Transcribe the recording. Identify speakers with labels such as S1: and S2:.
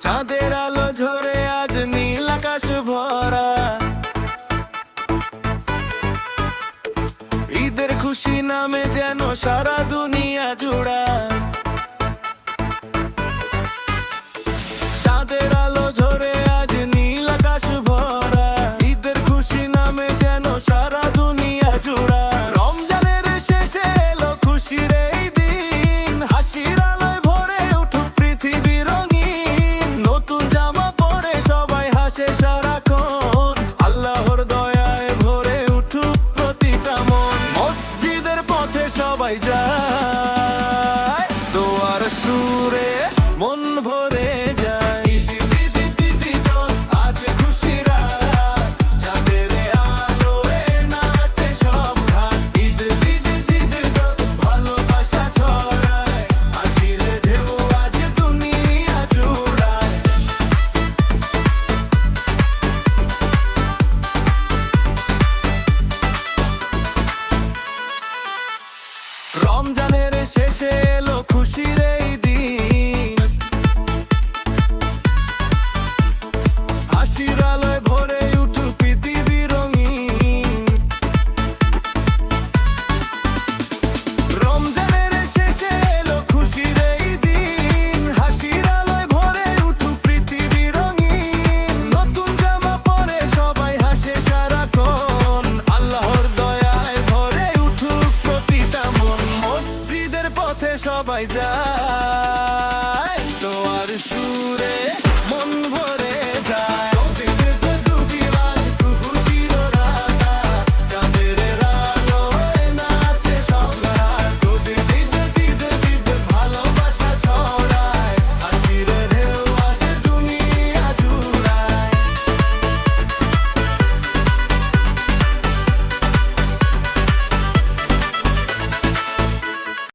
S1: চাঁদের আলো ঝরে আজ নীল আকাশ ভরা, ঈদের খুশি নামে যেন সারা দুনিয়া জুড়া। চাঁদের আলো ঝরে আজ নীল আকাশ ভরা, ঈদের খুশি নামে যেন সারা দুনিয়া জুড়া। রমজানের শেষে এলো খুশির এই দিন, হাসির আলোয় ভরে উঠুক পৃথিবী রঙিন। নতুন জামা পরে সবাই হাসে সারাক্ষণ, আল্লাহর দয়ায় ভরে উঠুক প্রতিটা মন। মসজিদের পথে সবাই যায়, দোয়ার সুরে মন ভরে যায়। আজ খুশির রাত, চাঁদের আলোয় নাচে সব ঘাট। ঈদ ঈদ ঈদ ভালোবাসা ছড়ায়, হাসির ঢেউ আজ দুনিয়া জুড়ায়। রমজানের শেষে এলো খুশির এই দিন, হাসির আলোয় ভরে উঠুক পৃথিবী রঙিন। রমজানের শেষে এলো খুশির এই দিন, হাসির আলোয় ভরে উঠুক পৃথিবী রঙিন। নতুন জামা পরে সবাই হাসে সারাক্ষণ, আল্লাহর দয়ায় ভরে উঠুক প্রতিটা মন। মসজিদের পথে সবাই যায়, দোয়ার সুরে মন ভরে